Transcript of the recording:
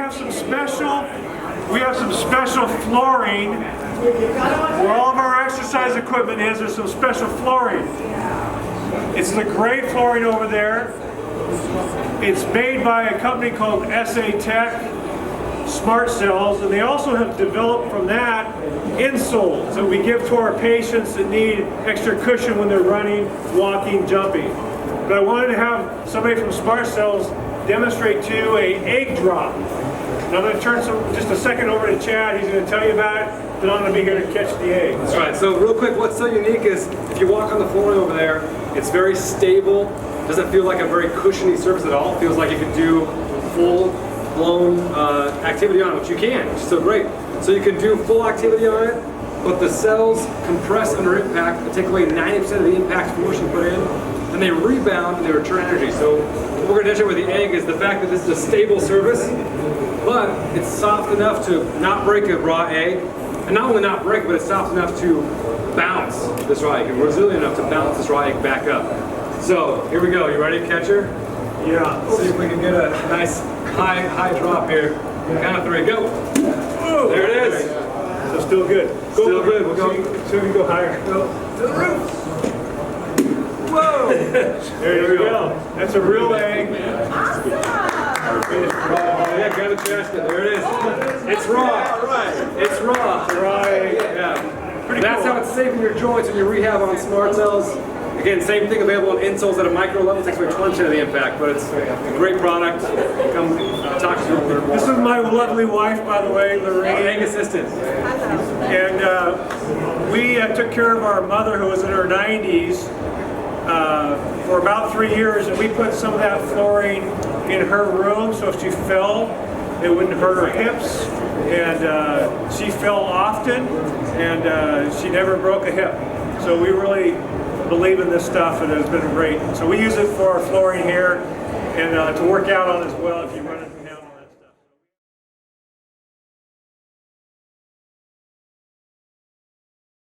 have some special flooring where all of our exercise equipment is. There's some special flooring. It's the great flooring over there. It's made by a company called SA Tech, SmartCells, and they also have developed from that insoles that we give to our patients that need extra cushion when they're running, walking, jumping. But I wanted to have somebody from SmartCells demonstrate to you an egg drop. And I'm going to turn just a second over to Chad. He's going to tell you about it, then I'm going to be here to catch the egg. That's right. So real quick, what's so unique is if you walk on the floor over there, it's very stable. Doesn't feel like a very cushiony surface at all. It feels like you could do full-blown activity on it, which you can, which is so great. So you can do full activity on it, but the cells compress under impact and take away 90% of the impact force you put in, and they rebound and they return energy. So what we're going to demonstrate with the egg is the fact that this is a stable surface, but it's soft enough to not break a raw egg, and not only not break, but it's soft enough to bounce this raw egg, and resilient enough to bounce this raw egg back up. So here we go. You ready, catcher? Yeah. See if we can get a nice high drop here. Count of 3, go. Whoa. There it is. So still good. Still good. We'll go. So we go higher. Go to the roof. Whoa. There you go. That's a real egg. Awesome. Yeah, grab the trash can. There it is. It's raw. It's raw. Raw egg. Yeah. Pretty That's cool. how it's saving your joints and your rehab on SmartCells. Again, same thing available on insoles at a micro level. Takes away 20% of the impact, but it's a great product. Come talk to you a little bit more. This is my lovely wife, by the way, Lorraine. Egg assistant. And we took care of our mother who was in her 90s for about 3 years, and we put some of that flooring in her room so if she fell, it wouldn't hurt her hips. And she fell often, and she never broke a hip. So we really believe in this stuff, and it's been great. So we use it for our flooring here and to work out on as well if you